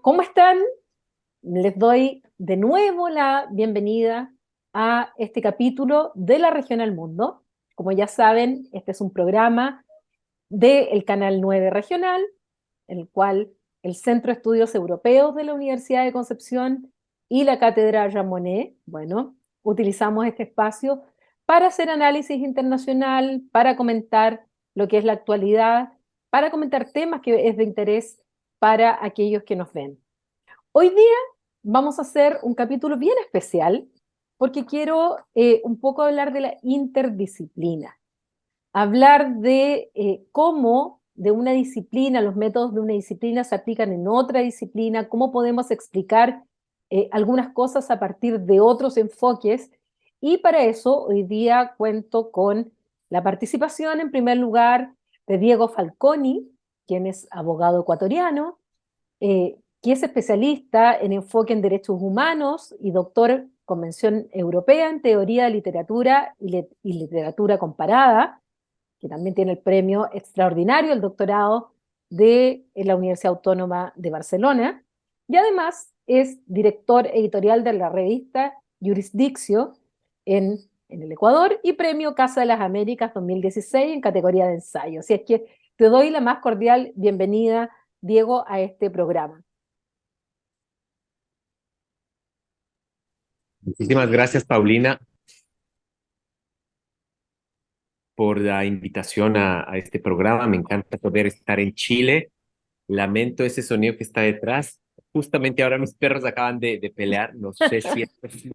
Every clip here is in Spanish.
¿Cómo están? Les doy de nuevo la bienvenida a este capítulo de La Región al Mundo. Como ya saben, este es un programa del Canal 9 Regional, en el cual el Centro de Estudios Europeos de la Universidad de Concepción y la Cátedra Jean Monnet, bueno, utilizamos este espacio para hacer análisis internacional, para comentar lo que es la actualidad, para comentar temas que es de interés para aquellos que nos ven. Hoy día vamos a hacer un capítulo bien especial porque quiero un poco hablar de la interdisciplina, hablar de cómo de una disciplina, los métodos de una disciplina se aplican en otra disciplina, cómo podemos explicar algunas cosas a partir de otros enfoques. Y para eso hoy día cuento con la participación, en primer lugar, de Diego Falconi, quien es abogado ecuatoriano, que es especialista en enfoque en derechos humanos y doctor con mención europea en teoría de literatura y literatura comparada, que también tiene el premio extraordinario, el doctorado de la Universidad Autónoma de Barcelona, y además es director editorial de la revista Jurisdictio en el Ecuador y premio Casa de las Américas 2016 en categoría de ensayo. Así es que te doy la más cordial bienvenida, Diego, a este programa. Muchísimas gracias, Paulina, por la invitación a este programa. Me encanta poder estar en Chile. Lamento ese sonido que está detrás. Justamente ahora mis perros acaban de pelear. No sé si es posible.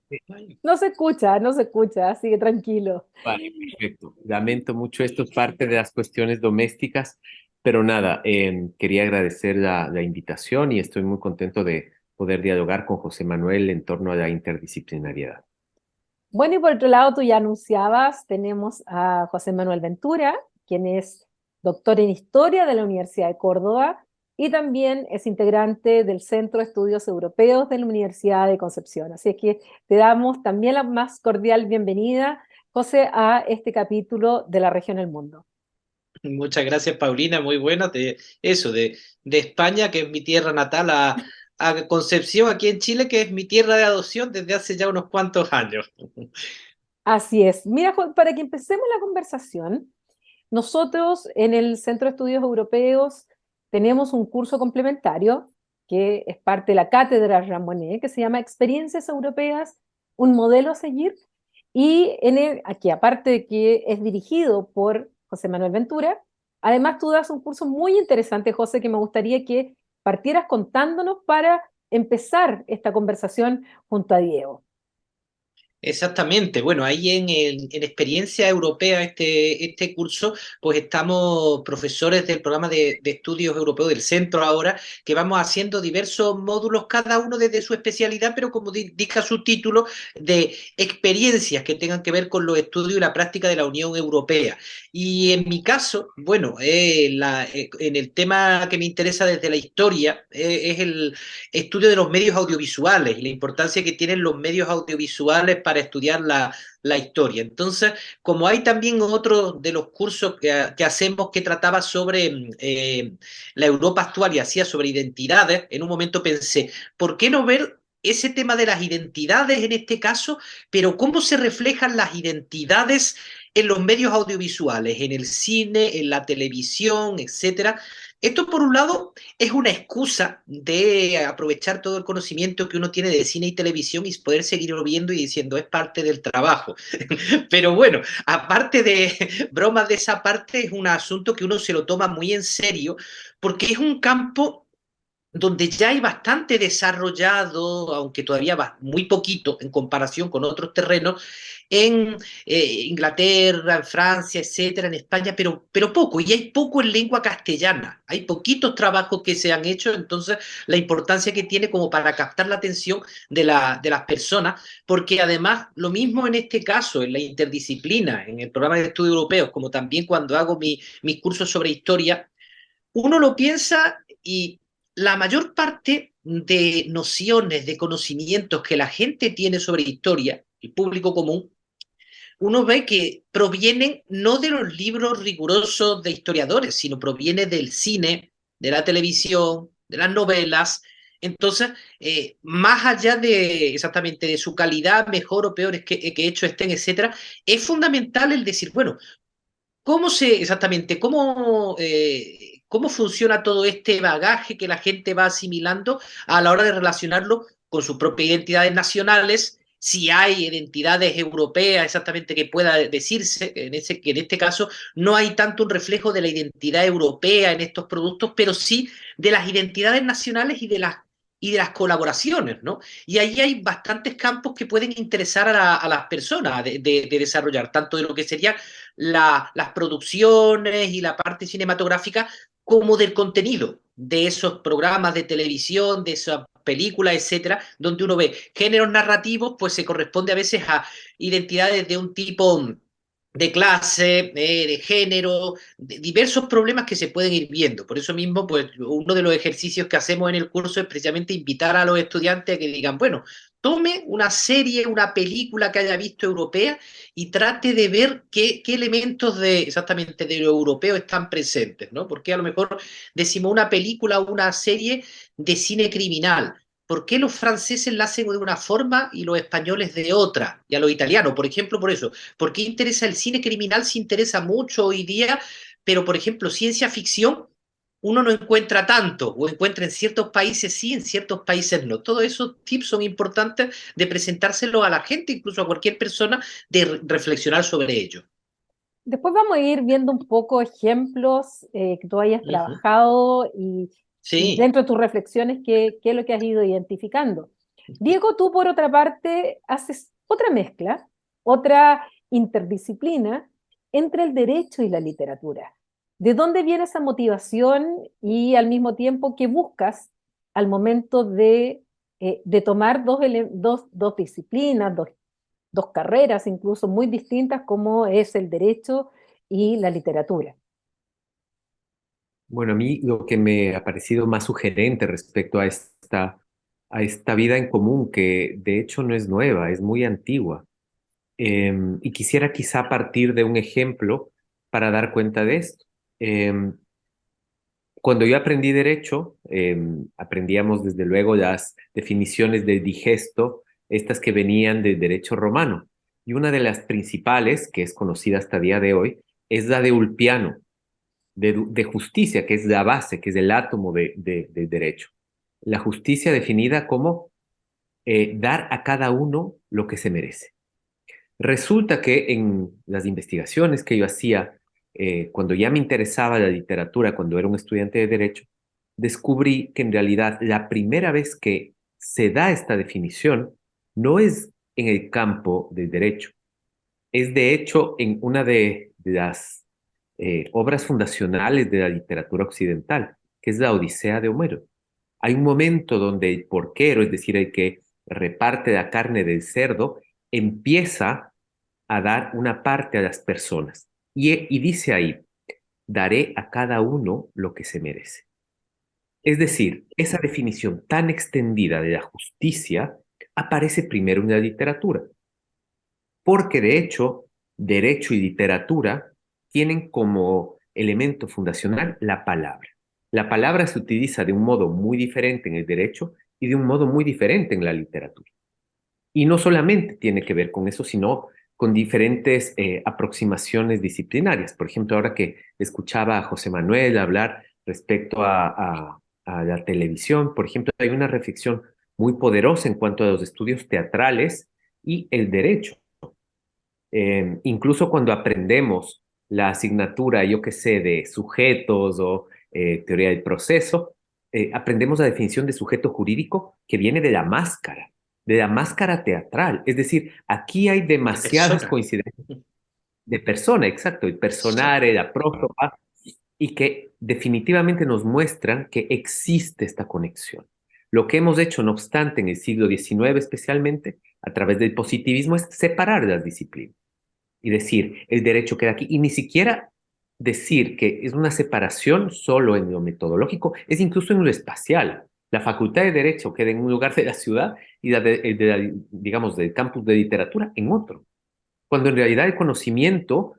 No se escucha, así que tranquilo. Vale, perfecto. Lamento mucho esto, es parte de las cuestiones domésticas, pero nada, quería agradecer la invitación y estoy muy contento de poder dialogar con José Manuel en torno a la interdisciplinariedad. Bueno, y por otro lado, tú ya anunciabas, tenemos a José Manuel Ventura, quien es doctor en Historia de la Universidad de Córdoba y también es integrante del Centro de Estudios Europeos de la Universidad de Concepción. Así es que te damos también la más cordial bienvenida, José, a este capítulo de La Región del Mundo. Muchas gracias, Paulina. Muy buena. De España, que es mi tierra natal, a Concepción, aquí en Chile, que es mi tierra de adopción desde hace ya unos cuantos años. Así es. Mira, Juan, para que empecemos la conversación, nosotros en el Centro de Estudios Europeos tenemos un curso complementario que es parte de la cátedra Jean Monnet, que se llama Experiencias Europeas, un modelo a seguir. Y aquí, aparte de que es dirigido por José Manuel Ventura, además tú das un curso muy interesante, José, que me gustaría que partieras contándonos para empezar esta conversación junto a Diego. Exactamente, bueno, ahí en Experiencia Europea, este curso, pues estamos profesores del programa de estudios europeos del centro ahora, que vamos haciendo diversos módulos, cada uno desde su especialidad, pero como indica su título, de experiencias que tengan que ver con los estudios y la práctica de la Unión Europea. Y en mi caso, bueno, en el tema que me interesa desde la historia, es el estudio de los medios audiovisuales y la importancia que tienen los medios audiovisuales para estudiar la historia. Entonces, como hay también otro de los cursos que hacemos que trataba sobre la Europa actual y hacía sobre identidades, en un momento pensé, ¿por qué no ver ese tema de las identidades en este caso, pero cómo se reflejan las identidades en los medios audiovisuales, en el cine, en la televisión, etcétera? Esto, por un lado, es una excusa de aprovechar todo el conocimiento que uno tiene de cine y televisión y poder seguirlo viendo y diciendo es parte del trabajo. Pero bueno, aparte de bromas de esa parte, es un asunto que uno se lo toma muy en serio porque es un campo donde ya hay bastante desarrollado, aunque todavía va muy poquito en comparación con otros terrenos, en Inglaterra, en Francia, etcétera, en España, pero poco, y hay poco en lengua castellana. Hay poquitos trabajos que se han hecho, entonces la importancia que tiene como para captar la atención de las personas, porque además, lo mismo en este caso, en la interdisciplina, en el programa de estudios europeos, como también cuando hago mis cursos sobre historia, uno lo piensa y la mayor parte de nociones, de conocimientos que la gente tiene sobre historia, el público común, uno ve que provienen no de los libros rigurosos de historiadores, sino proviene del cine, de la televisión, de las novelas, Entonces, más allá de exactamente de su calidad, mejor o peor que hechos estén, etcétera, es fundamental el decir, bueno, ¿cómo exactamente, cómo funciona todo este bagaje que la gente va asimilando a la hora de relacionarlo con sus propias identidades nacionales? Si hay identidades europeas exactamente que pueda decirse, que en este caso no hay tanto un reflejo de la identidad europea en estos productos, pero sí de las identidades nacionales y de las colaboraciones, ¿no? Y ahí hay bastantes campos que pueden interesar a las personas de desarrollar, tanto de lo que sería las producciones y la parte cinematográfica como del contenido de esos programas de televisión, de esas películas, etcétera, donde uno ve géneros narrativos, pues se corresponde a veces a identidades de un tipo de clase, de género, de diversos problemas que se pueden ir viendo. Por eso mismo, pues uno de los ejercicios que hacemos en el curso es precisamente invitar a los estudiantes a que digan, bueno, tome una serie, una película que haya visto europea y trate de ver qué elementos exactamente de lo europeo están presentes, ¿no? Porque a lo mejor decimos una película o una serie de cine criminal. ¿Por qué los franceses la hacen de una forma y los españoles de otra? Y a los italianos, por ejemplo, por eso. ¿Por qué interesa el cine criminal? Se interesa mucho hoy día, pero por ejemplo, ciencia ficción uno no encuentra tanto, o encuentra en ciertos países sí, en ciertos países no. Todos esos tips son importantes de presentárselo a la gente, incluso a cualquier persona, de reflexionar sobre ello. Después vamos a ir viendo un poco ejemplos que tú hayas Uh -huh. trabajado y Sí. dentro de tus reflexiones, qué es lo que has ido identificando. Diego, tú por otra parte haces otra mezcla, otra interdisciplina entre el derecho y la literatura. ¿De dónde viene esa motivación y al mismo tiempo qué buscas al momento de tomar dos disciplinas, dos carreras incluso muy distintas como es el derecho y la literatura? Bueno, a mí lo que me ha parecido más sugerente respecto a esta vida en común, que de hecho no es nueva, es muy antigua. Y quisiera quizá partir de un ejemplo para dar cuenta de esto. Em, Cuando yo aprendí derecho, aprendíamos desde luego las definiciones de digesto, estas que venían del derecho romano. Y una de las principales, que es conocida hasta el día de hoy, es la de Ulpiano, de justicia, que es la base, que es el átomo del derecho. La justicia definida como dar a cada uno lo que se merece. Resulta que en las investigaciones que yo hacía, cuando ya me interesaba la literatura, cuando era un estudiante de derecho, descubrí que en realidad la primera vez que se da esta definición no es en el campo del derecho, es de hecho en una de las obras fundacionales de la literatura occidental, que es la Odisea de Homero. Hay un momento donde el porquero, es decir, el que reparte la carne del cerdo, empieza a dar una parte a las personas. Y dice ahí, daré a cada uno lo que se merece. Es decir, esa definición tan extendida de la justicia aparece primero en la literatura, porque de hecho, derecho y literatura tienen como elemento fundacional la palabra. La palabra se utiliza de un modo muy diferente en el derecho y de un modo muy diferente en la literatura. Y no solamente tiene que ver con eso, sino con diferentes aproximaciones disciplinarias. Por ejemplo, ahora que escuchaba a José Manuel hablar respecto a la televisión, por ejemplo, hay una reflexión muy poderosa en cuanto a los estudios teatrales y el derecho. Incluso cuando aprendemos la asignatura, yo qué sé, de sujetos o teoría del proceso, aprendemos la definición de sujeto jurídico que viene de la máscara teatral. Es decir, aquí hay De demasiadas persona. coincidencias de persona, exacto, el personare, la prótopa, y que definitivamente nos muestran que existe esta conexión. Lo que hemos hecho, no obstante, en el siglo XIX especialmente, a través del positivismo, es separar las disciplinas y decir, el derecho queda aquí, y ni siquiera decir que es una separación solo en lo metodológico, es incluso en lo espacial. La Facultad de Derecho queda en un lugar de la ciudad y digamos, del campus de literatura en otro, cuando en realidad el conocimiento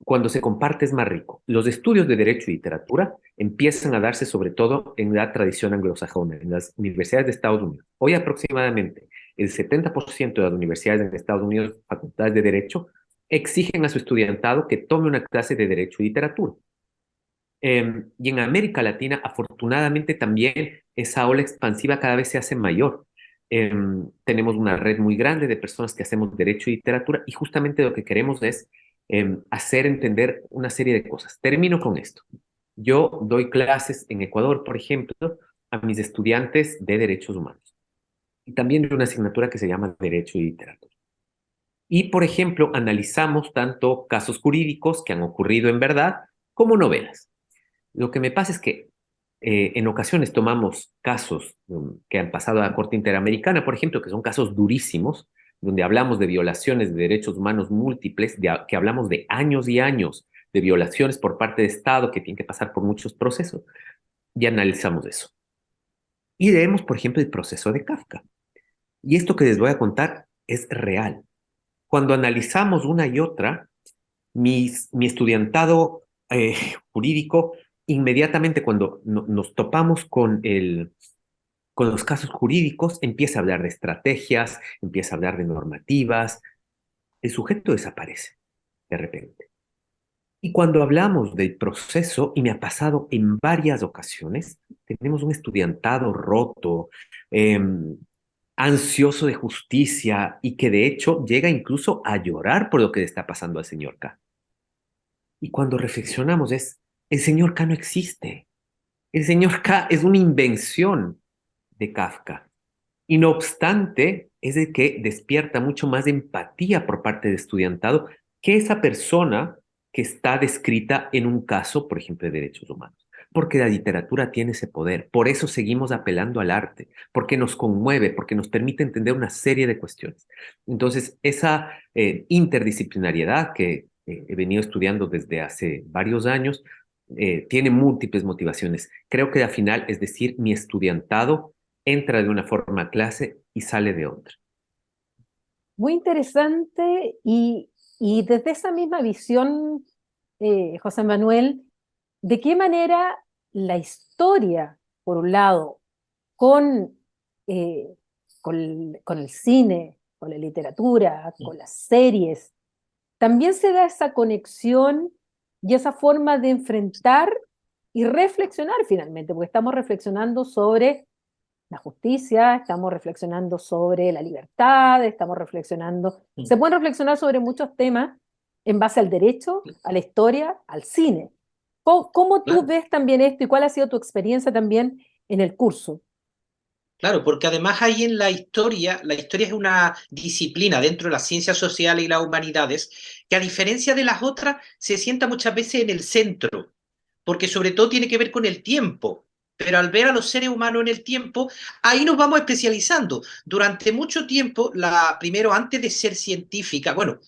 cuando se comparte es más rico. Los estudios de Derecho y Literatura empiezan a darse sobre todo en la tradición anglosajona, en las universidades de Estados Unidos. Hoy aproximadamente el 70% de las universidades en Estados Unidos, facultades de Derecho, exigen a su estudiantado que tome una clase de Derecho y Literatura. Y en América Latina, afortunadamente, también esa ola expansiva cada vez se hace mayor. Tenemos una red muy grande de personas que hacemos Derecho y Literatura y justamente lo que queremos es hacer entender una serie de cosas. Termino con esto. Yo doy clases en Ecuador, por ejemplo, a mis estudiantes de Derechos Humanos y también de una asignatura que se llama Derecho y Literatura. Y, por ejemplo, analizamos tanto casos jurídicos que han ocurrido en verdad como novelas. Lo que me pasa es que en ocasiones tomamos casos que han pasado a la Corte Interamericana, por ejemplo, que son casos durísimos, donde hablamos de violaciones de derechos humanos múltiples, que hablamos de años y años de violaciones por parte de Estado que tienen que pasar por muchos procesos, y analizamos eso. Y leemos, por ejemplo, el proceso de Kafka. Y esto que les voy a contar es real. Cuando analizamos una y otra, mi estudiantado jurídico, inmediatamente cuando nos topamos con los casos jurídicos, empieza a hablar de estrategias, empieza a hablar de normativas, el sujeto desaparece de repente. Y cuando hablamos del proceso, y me ha pasado en varias ocasiones, tenemos un estudiantado roto, eh, ansioso de justicia y que de hecho llega incluso a llorar por lo que le está pasando al señor K. Y cuando reflexionamos el señor K no existe. El señor K es una invención de Kafka. Y no obstante, es el que despierta mucho más empatía por parte del estudiantado que esa persona que está descrita en un caso, por ejemplo, de derechos humanos. Porque la literatura tiene ese poder. Por eso seguimos apelando al arte, porque nos conmueve, porque nos permite entender una serie de cuestiones. Entonces, esa interdisciplinariedad que he venido estudiando desde hace varios años, tiene múltiples motivaciones. Creo que al final, es decir, mi estudiantado entra de una forma a clase y sale de otra. Muy interesante y desde esa misma visión, José Manuel, ¿de qué manera la historia, por un lado, con, eh, con el cine, con la literatura, con las series, también se da esa conexión y esa forma de enfrentar y reflexionar finalmente, porque estamos reflexionando sobre la justicia, estamos reflexionando sobre la libertad, estamos reflexionando, se pueden reflexionar sobre muchos temas en base al derecho, a la historia, al cine. ¿Cómo tú Claro. ves también esto y cuál ha sido tu experiencia también en el curso? Claro, porque además ahí en la historia es una disciplina dentro de las ciencias sociales y las humanidades, que a diferencia de las otras, se sienta muchas veces en el centro, porque sobre todo tiene que ver con el tiempo. Pero al ver a los seres humanos en el tiempo, ahí nos vamos especializando. Durante mucho tiempo, primero, antes de ser científica, bueno,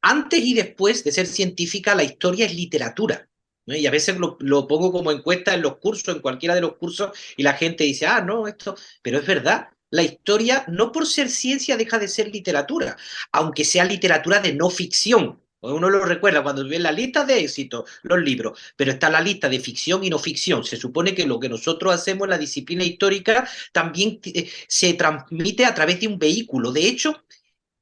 antes y después de ser científica, la historia es literatura, ¿no? Y a veces lo pongo como encuesta en los cursos, en cualquiera de los cursos, y la gente dice, ah, no, esto, pero es verdad. La historia, no por ser ciencia, deja de ser literatura, aunque sea literatura de no ficción. Uno lo recuerda cuando ve la lista de éxito, los libros, pero está la lista de ficción y no ficción. Se supone que lo que nosotros hacemos en la disciplina histórica también se transmite a través de un vehículo. De hecho,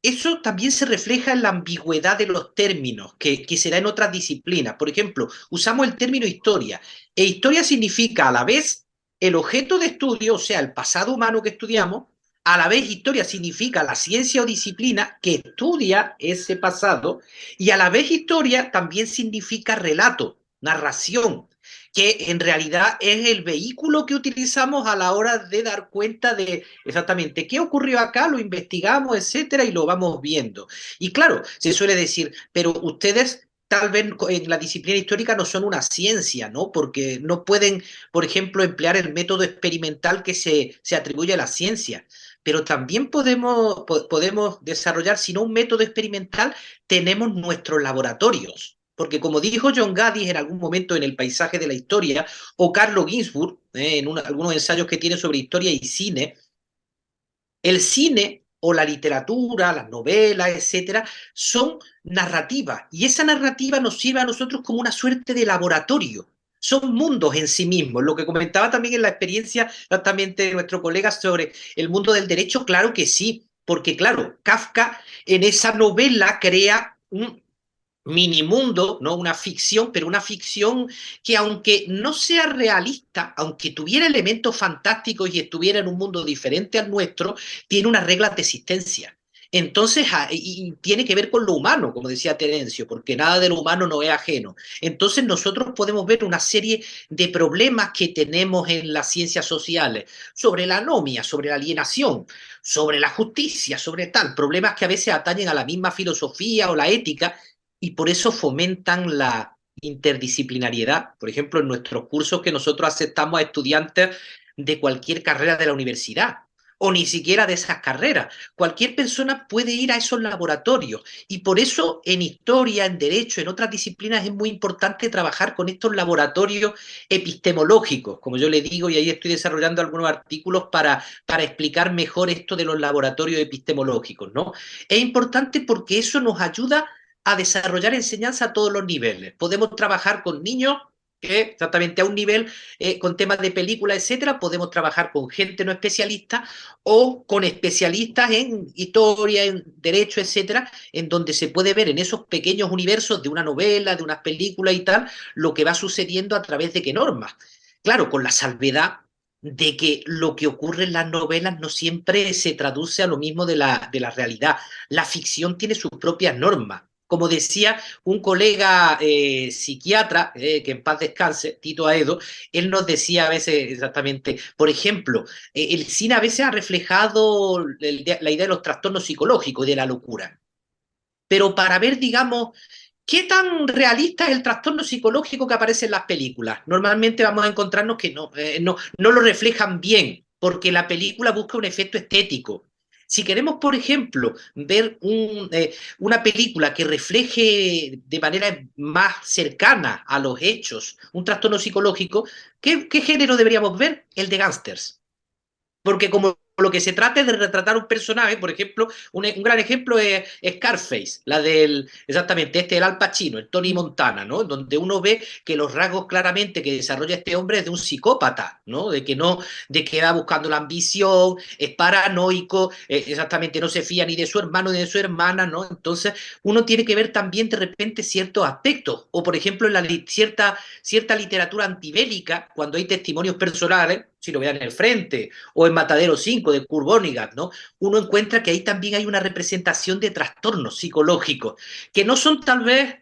eso también se refleja en la ambigüedad de los términos, que se da en otras disciplinas. Por ejemplo, usamos el término historia, e historia significa a la vez el objeto de estudio, o sea, el pasado humano que estudiamos, a la vez historia significa la ciencia o disciplina que estudia ese pasado, y a la vez historia también significa relato, narración, que en realidad es el vehículo que utilizamos a la hora de dar cuenta de exactamente qué ocurrió acá, lo investigamos, etcétera, y lo vamos viendo. Y claro, se suele decir, pero ustedes tal vez en la disciplina histórica no son una ciencia, ¿no? Porque no pueden, por ejemplo, emplear el método experimental que se atribuye a la ciencia. Pero también podemos desarrollar, si no un método experimental, tenemos nuestros laboratorios. Porque como dijo John Gaddis en algún momento en El paisaje de la historia, o Carlo Ginzburg, algunos ensayos que tiene sobre historia y cine, el cine o la literatura, las novelas, etcétera, son narrativas. Y esa narrativa nos sirve a nosotros como una suerte de laboratorio. Son mundos en sí mismos. Lo que comentaba también en la experiencia exactamente de nuestro colega sobre el mundo del derecho, claro que sí, porque claro, Kafka en esa novela crea un minimundo, ¿no? Una ficción, pero una ficción que aunque no sea realista, aunque tuviera elementos fantásticos y estuviera en un mundo diferente al nuestro, tiene unas reglas de existencia. Entonces, y tiene que ver con lo humano, como decía Terencio, porque nada de lo humano no es ajeno. Entonces, nosotros podemos ver una serie de problemas que tenemos en las ciencias sociales, sobre la anomia, sobre la alienación, sobre la justicia, sobre tal, problemas que a veces atañen a la misma filosofía o la ética, y por eso fomentan la interdisciplinariedad. Por ejemplo, en nuestros cursos que nosotros aceptamos a estudiantes de cualquier carrera de la universidad o ni siquiera de esas carreras. Cualquier persona puede ir a esos laboratorios y por eso en historia, en derecho, en otras disciplinas es muy importante trabajar con estos laboratorios epistemológicos, como yo le digo, y ahí estoy desarrollando algunos artículos para explicar mejor esto de los laboratorios epistemológicos, ¿no? Es importante porque eso nos ayuda a desarrollar enseñanza a todos los niveles. Podemos trabajar con niños que exactamente a un nivel con temas de película, etcétera. Podemos trabajar con gente no especialista o con especialistas en historia, en derecho, etcétera, en donde se puede ver en esos pequeños universos de una novela, de unas películas y tal, lo que va sucediendo a través de qué normas. Claro, con la salvedad de que lo que ocurre en las novelas no siempre se traduce a lo mismo de la realidad. La ficción tiene sus propias normas. Como decía un colega psiquiatra, que en paz descanse, Tito Aedo, él nos decía a veces exactamente, por ejemplo, el cine a veces ha reflejado la idea de los trastornos psicológicos y de la locura. Pero para ver, digamos, qué tan realista es el trastorno psicológico que aparece en las películas, normalmente vamos a encontrarnos que no lo reflejan bien, porque la película busca un efecto estético. Si queremos, por ejemplo, ver una película que refleje de manera más cercana a los hechos un trastorno psicológico, ¿qué género deberíamos ver? El de gángsters. Porque como lo que se trata es de retratar un personaje, por ejemplo, un gran ejemplo es Scarface, exactamente, el Al Pacino, el Tony Montana, ¿no? Donde uno ve que los rasgos claramente que desarrolla este hombre es de un psicópata, ¿no? De que va buscando la ambición, es paranoico, exactamente no se fía ni de su hermano ni de su hermana, ¿no? Entonces uno tiene que ver también de repente ciertos aspectos, o por ejemplo en cierta literatura antibélica, cuando hay testimonios personales, si lo vean en el frente, o en Matadero 5 de Kurt Vonnegut, ¿no? Uno encuentra que ahí también hay una representación de trastornos psicológicos, que no son tal vez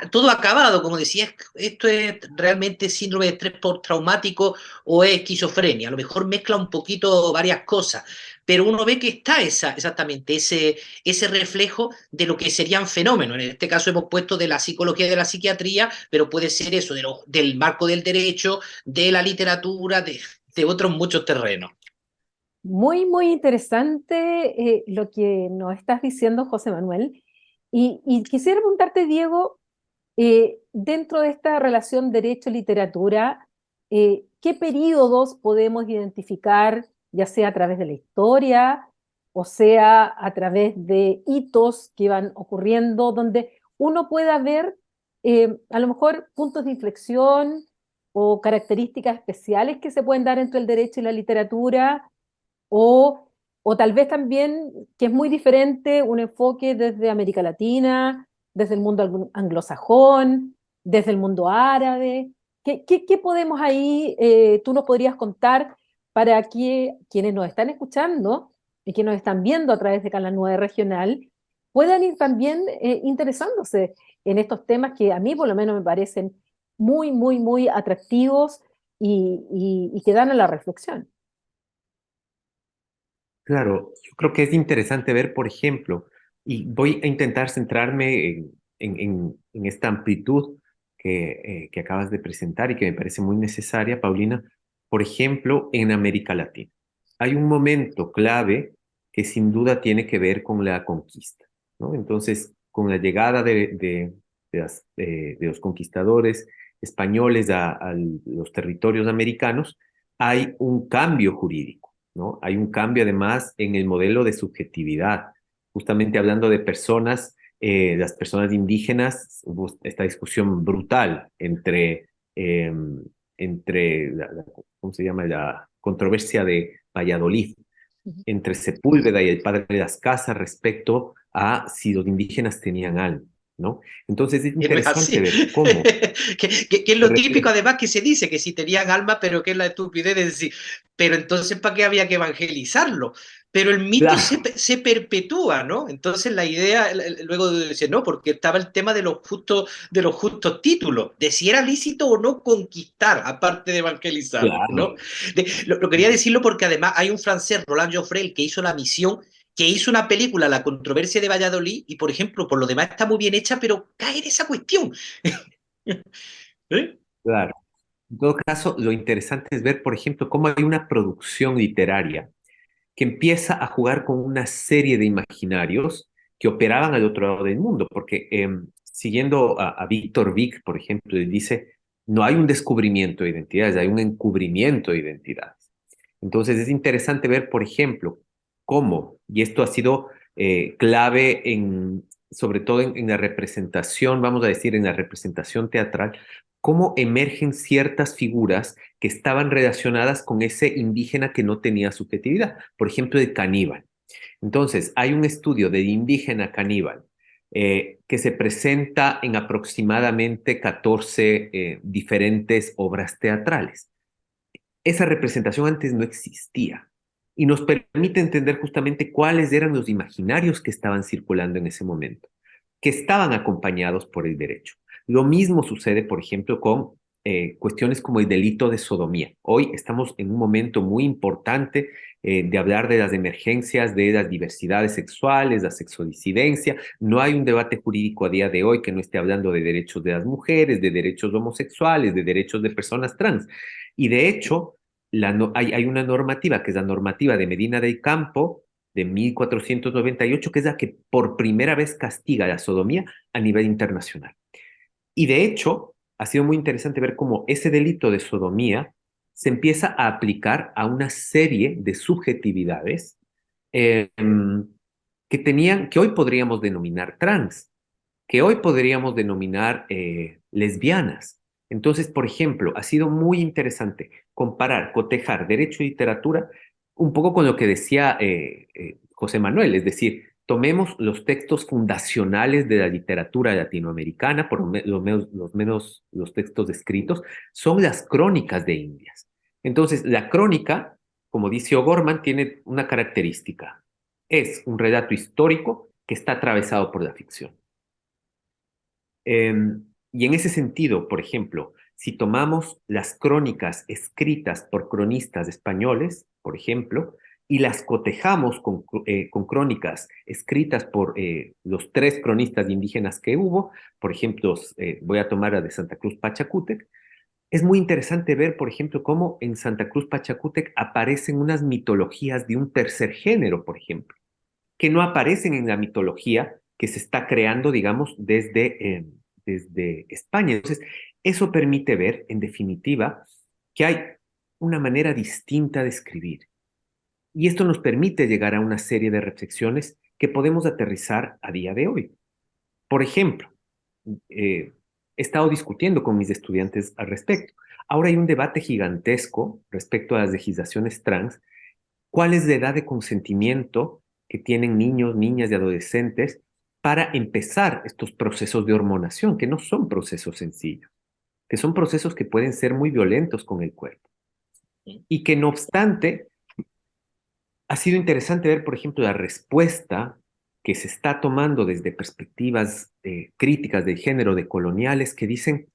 todo acabado, como decía, esto es realmente síndrome de estrés postraumático o es esquizofrenia, a lo mejor mezcla un poquito varias cosas, pero uno ve que está exactamente ese reflejo de lo que serían fenómenos. En este caso hemos puesto de la psicología y de la psiquiatría, pero puede ser eso, del marco del derecho, de la literatura, de otros muchos terrenos. Muy, muy interesante lo que nos estás diciendo, José Manuel. Y quisiera preguntarte, Diego, dentro de esta relación derecho-literatura, ¿qué períodos podemos identificar, ya sea a través de la historia, o sea a través de hitos que van ocurriendo, donde uno pueda ver a lo mejor puntos de inflexión o características especiales que se pueden dar entre el derecho y la literatura? O, o tal vez también que es muy diferente un enfoque desde América Latina, desde el mundo anglosajón, desde el mundo árabe. ¿Qué podemos ahí, tú nos podrías contar para que quienes nos están escuchando y que nos están viendo a través de Canal 9 Regional puedan ir también interesándose en estos temas que a mí por lo menos me parecen muy, muy, muy atractivos y que dan a la reflexión? Claro, yo creo que es interesante ver, por ejemplo, y voy a intentar centrarme en esta amplitud que acabas de presentar y que me parece muy necesaria, Paulina, por ejemplo, en América Latina. Hay un momento clave que sin duda tiene que ver con la conquista, ¿no? Entonces, con la llegada de los conquistadores españoles a los territorios americanos, hay un cambio jurídico. ¿no? Hay un cambio además en el modelo de subjetividad. Justamente hablando de personas, las personas indígenas, hubo esta discusión brutal eh, entre ¿cómo se llama? La controversia de Valladolid, Ujú. entre Sepúlveda y el padre de las casas respecto a si los indígenas tenían alma, ¿no? Entonces es Que no es interesante así. ver cómo Que es de lo típico, repente, además, que se dice que si tenían alma, pero que es la estupidez de decir, pero entonces, ¿para qué había que evangelizarlo? Pero el mito claro, se perpetúa, ¿no? Entonces la idea, luego de decir, no, porque estaba el tema de los justos títulos, de si era lícito o no conquistar, aparte de evangelizar, ¿no? claro, Lo quería decirlo porque además hay un francés, Roland Joffrel, que hizo La Misión, que hizo una película, La controversia de Valladolid, y por ejemplo, por lo demás está muy bien hecha, pero cae en esa cuestión. ¿Eh? claro. En todo caso, lo interesante es ver, por ejemplo, cómo hay una producción literaria que empieza a jugar con una serie de imaginarios que operaban al otro lado del mundo, porque siguiendo a Víctor Vick, por ejemplo, él dice, no hay un descubrimiento de identidades, hay un encubrimiento de identidades. Entonces es interesante ver, por ejemplo, cómo, y esto ha sido clave sobre todo en la representación, vamos a decir, en la representación teatral, cómo emergen ciertas figuras que estaban relacionadas con ese indígena que no tenía subjetividad, por ejemplo, el caníbal. Entonces, hay un estudio del indígena caníbal que se presenta en aproximadamente 14 diferentes obras teatrales. Esa representación antes no existía y nos permite entender justamente cuáles eran los imaginarios que estaban circulando en ese momento, que estaban acompañados por el derecho. Lo mismo sucede, por ejemplo, con cuestiones como el delito de sodomía. Hoy estamos en un momento muy importante de hablar de las emergencias, de las diversidades sexuales, la sexodisidencia. No hay un debate jurídico a día de hoy que no esté hablando de derechos de las mujeres, de derechos homosexuales, de derechos de personas trans. Y de hecho, hay una normativa, que es la normativa de Medina del Campo, de 1498, que es la que por primera vez castiga la sodomía a nivel internacional. Y de hecho, ha sido muy interesante ver cómo ese delito de sodomía se empieza a aplicar a una serie de subjetividades eh, que hoy podríamos denominar trans, que hoy podríamos denominar lesbianas. Entonces, por ejemplo, ha sido muy interesante comparar, cotejar derecho y literatura un poco con lo que decía José Manuel, es decir, tomemos los textos fundacionales de la literatura latinoamericana, por lo menos los textos escritos, son las crónicas de Indias. Entonces, la crónica, como dice O'Gorman, tiene una característica. Es un relato histórico que está atravesado por la ficción. Y en ese sentido, por ejemplo, si tomamos las crónicas escritas por cronistas españoles, por ejemplo, y las cotejamos con crónicas escritas por los tres cronistas indígenas que hubo, por ejemplo, voy a tomar la de Santa Cruz Pachacútec, es muy interesante ver, por ejemplo, cómo en Santa Cruz Pachacútec aparecen unas mitologías de un tercer género, por ejemplo, que no aparecen en la mitología que se está creando, digamos, desde España. Entonces, eso permite ver, en definitiva, que hay una manera distinta de escribir. Y esto nos permite llegar a una serie de reflexiones que podemos aterrizar a día de hoy. Por ejemplo, he estado discutiendo con mis estudiantes al respecto. Ahora hay un debate gigantesco respecto a las legislaciones trans. ¿Cuál es la edad de consentimiento que tienen niños, niñas y adolescentes para empezar estos procesos de hormonación, que no son procesos sencillos, que son procesos que pueden ser muy violentos con el cuerpo? Y que no obstante, ha sido interesante ver, por ejemplo, la respuesta que se está tomando desde perspectivas críticas de género, de coloniales, que dicen,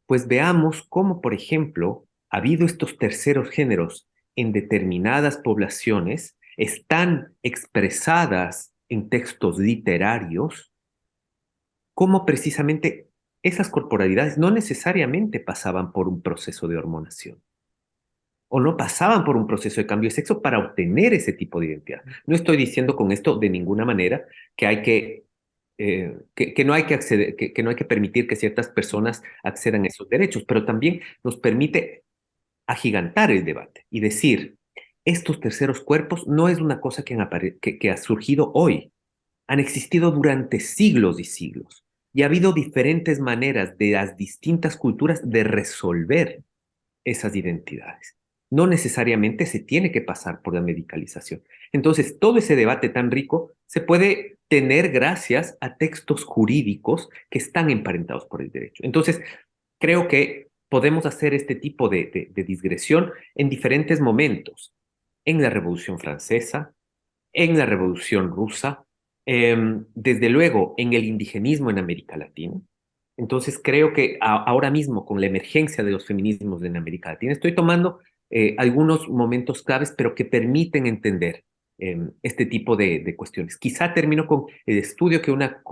pues veamos cómo, por ejemplo, ha habido estos terceros géneros en determinadas poblaciones, están expresadas en textos literarios, cómo precisamente esas corporalidades no necesariamente pasaban por un proceso de hormonación o no pasaban por un proceso de cambio de sexo para obtener ese tipo de identidad. No estoy diciendo con esto de ninguna manera que hay que no hay que acceder, que no hay que permitir que ciertas personas accedan a esos derechos, pero también nos permite agigantar el debate y decir, estos terceros cuerpos no es una cosa que ha surgido hoy. Han existido durante siglos y siglos. Y ha habido diferentes maneras de las distintas culturas de resolver esas identidades. No necesariamente se tiene que pasar por la medicalización. Entonces, todo ese debate tan rico se puede tener gracias a textos jurídicos que están emparentados por el derecho. Entonces, creo que podemos hacer este tipo de digresión en diferentes momentos. En la Revolución Francesa, en la Revolución Rusa, desde luego en el indigenismo en América Latina. Entonces creo que ahora mismo con la emergencia de los feminismos en América Latina, estoy tomando algunos momentos claves, pero que permiten entender este tipo de cuestiones. Quizá termino con el estudio que una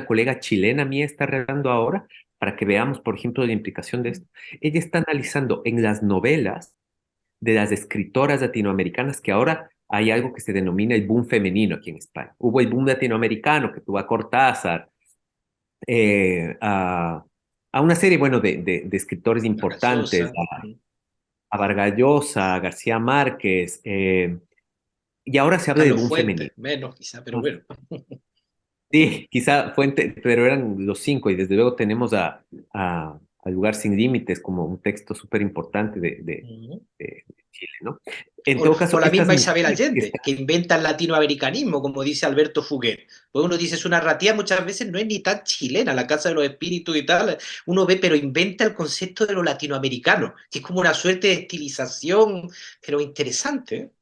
colega chilena mía está realizando ahora, para que veamos, por ejemplo, la implicación de esto. Ella está analizando en las novelas de las escritoras latinoamericanas, que ahora hay algo que se denomina el boom femenino aquí en España. Hubo el boom latinoamericano que tuvo a Cortázar, a una serie, bueno, de escritores importantes, Gaseosa. a Vargas Llosa, a García Márquez, y ahora se habla del Carlos boom femenino. Fuentes, menos quizá, pero bueno. Sí, quizá Fuente, pero eran los cinco, y desde luego tenemos a Lugar sin Límites como un texto súper importante de Chile, ¿no? En todo O caso, la estas misma Isabel mujeres que Allende, están, que inventa el latinoamericanismo, como dice Alberto Fuguet. Pues uno dice, su narrativa muchas veces no es ni tan chilena, La Casa de los Espíritus y tal. Uno ve, pero inventa el concepto de lo latinoamericano, que es como una suerte de estilización, pero interesante.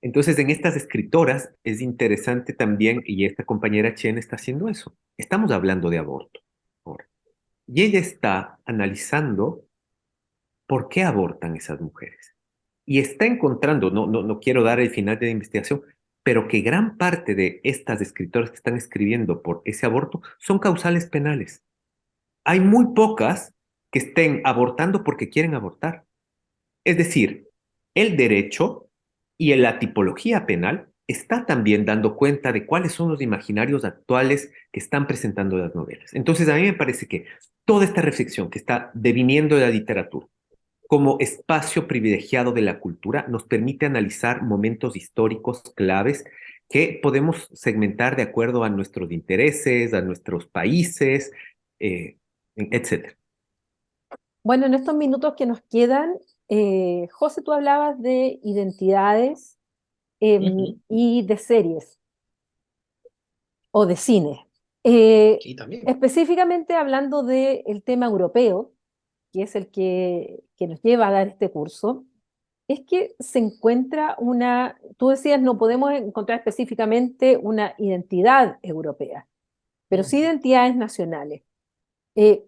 entonces, en estas escritoras es interesante también, y esta compañera Chen está haciendo eso. Estamos hablando de aborto ahora. Y ella está analizando por qué abortan esas mujeres. Y está encontrando, no quiero dar el final de la investigación, pero que gran parte de estas escritoras que están escribiendo por ese aborto son causales penales. Hay muy pocas que estén abortando porque quieren abortar. Es decir, el derecho y en la tipología penal está también dando cuenta de cuáles son los imaginarios actuales que están presentando las novelas. Entonces, a mí me parece que toda esta reflexión que está deviniendo de la literatura como espacio privilegiado de la cultura nos permite analizar momentos históricos claves que podemos segmentar de acuerdo a nuestros intereses, a nuestros países, etcétera. Bueno, en estos minutos que nos quedan, José, tú hablabas de identidades Ujú. y de series o de cine. Eh, Sí, también. Específicamente hablando del tema europeo, que es el que nos lleva a dar este curso, es que se encuentra una, tú decías, no podemos encontrar específicamente una identidad europea, pero sí Ujú. identidades nacionales.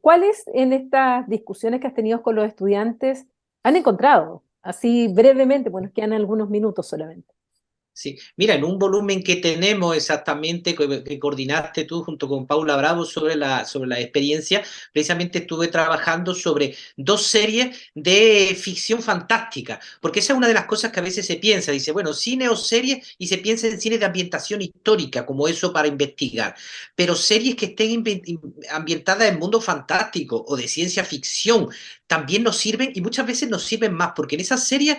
¿Cuáles en estas discusiones que has tenido con los estudiantes han encontrado? Así brevemente, pues nos quedan algunos minutos solamente. Sí, mira, en un volumen que tenemos exactamente, que coordinaste tú junto con Paula Bravo sobre la experiencia, precisamente estuve trabajando sobre dos series de ficción fantástica, porque esa es una de las cosas que a veces se piensa, dice, bueno, cine o series, y se piensa en cine de ambientación histórica, como eso para investigar, pero series que estén ambientadas en mundo fantástico o de ciencia ficción, también nos sirven, y muchas veces nos sirven más, porque en esas series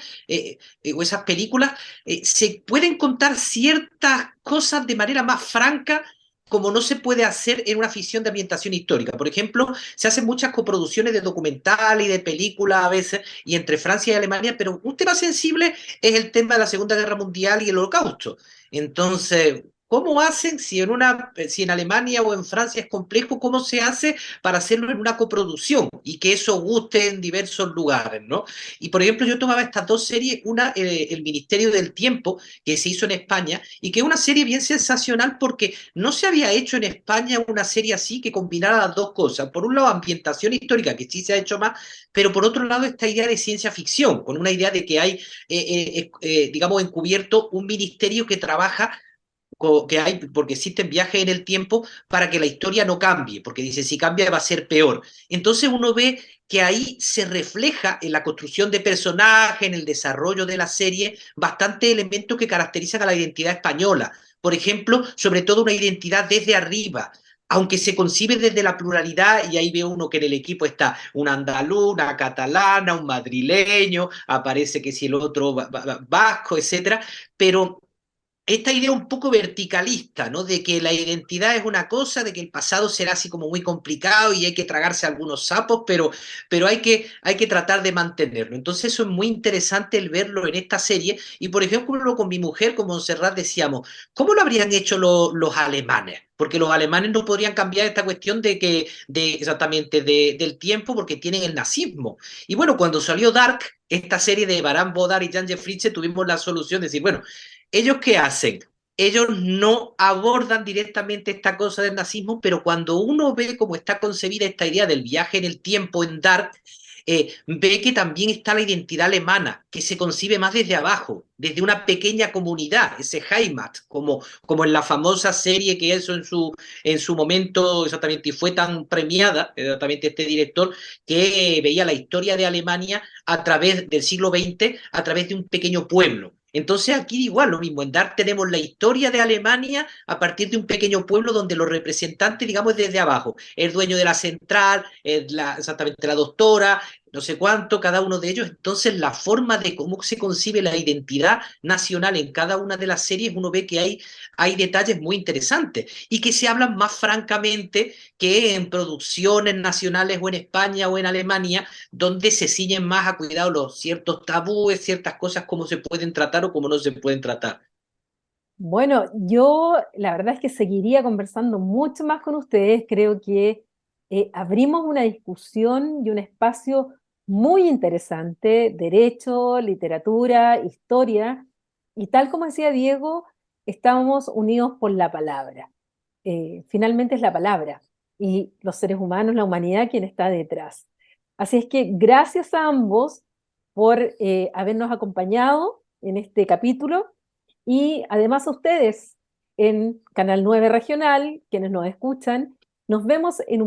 o esas películas, se pueden contar ciertas cosas de manera más franca como no se puede hacer en una ficción de ambientación histórica. Por ejemplo, se hacen muchas coproducciones de documentales y de películas a veces, y entre Francia y Alemania, pero un tema sensible es el tema de la Segunda Guerra Mundial y el Holocausto. Entonces, ¿cómo hacen si en Alemania o en Francia es complejo, cómo se hace para hacerlo en una coproducción y que eso guste en diversos lugares, ¿no? Y por ejemplo, yo tomaba estas dos series, una, El Ministerio del Tiempo, que se hizo en España, y que es una serie bien sensacional porque no se había hecho en España una serie así que combinara las dos cosas. Por un lado, ambientación histórica, que sí se ha hecho más, pero por otro lado, esta idea de ciencia ficción, con una idea de que hay, digamos, encubierto un ministerio que trabaja que hay, porque existen viajes en el tiempo para que la historia no cambie, porque dice, si cambia va a ser peor. Entonces uno ve que ahí se refleja en la construcción de personajes, en el desarrollo de la serie, bastantes elementos que caracterizan a la identidad española. Por ejemplo, sobre todo una identidad desde arriba, aunque se concibe desde la pluralidad, y ahí ve uno que en el equipo está un andaluz, una catalana, un madrileño, aparece que si el otro vasco, etcétera, pero esta idea un poco verticalista, ¿no? De que la identidad es una cosa, de que el pasado será así como muy complicado y hay que tragarse algunos sapos, pero hay que tratar de mantenerlo. Entonces eso es muy interesante el verlo en esta serie. Y por ejemplo, con mi mujer, con Montserrat, decíamos, ¿cómo lo habrían hecho los alemanes? Porque los alemanes no podrían cambiar esta cuestión exactamente del tiempo porque tienen el nazismo. Y bueno, cuando salió Dark, esta serie de Baran Bodar y Jan Jeffritze, tuvimos la solución de decir, bueno, ¿ellos qué hacen? Ellos no abordan directamente esta cosa del nazismo, pero cuando uno ve cómo está concebida esta idea del viaje en el tiempo en Dark, ve que también está la identidad alemana, que se concibe más desde abajo, desde una pequeña comunidad, ese Heimat, como en la famosa serie que hizo en su momento exactamente, y fue tan premiada, exactamente este director, que veía la historia de Alemania a través del siglo XX, a través de un pequeño pueblo. Entonces aquí igual lo mismo, en Dark tenemos la historia de Alemania a partir de un pequeño pueblo donde los representantes, digamos, desde abajo, el dueño de la central, exactamente la doctora, no sé cuánto, cada uno de ellos. Entonces la forma de cómo se concibe la identidad nacional en cada una de las series, uno ve que hay detalles muy interesantes y que se hablan más francamente que en producciones nacionales o en España o en Alemania, donde se ciñen más a cuidar los ciertos tabúes, ciertas cosas, cómo se pueden tratar o cómo no se pueden tratar. Bueno, yo la verdad es que seguiría conversando mucho más con ustedes. Creo que abrimos una discusión y un espacio muy interesante, derecho, literatura, historia, y tal como decía Diego, estamos unidos por la palabra. Finalmente es la palabra y los seres humanos, la humanidad, quien está detrás. Así es que gracias a ambos por habernos acompañado en este capítulo y además a ustedes en Canal 9 Regional, quienes nos escuchan. Nos vemos en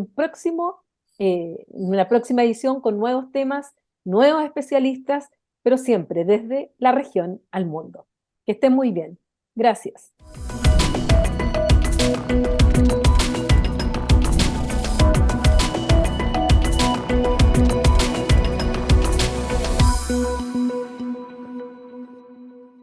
en una próxima edición con nuevos temas, nuevos especialistas, pero siempre desde la región al mundo. Que estén muy bien. Gracias.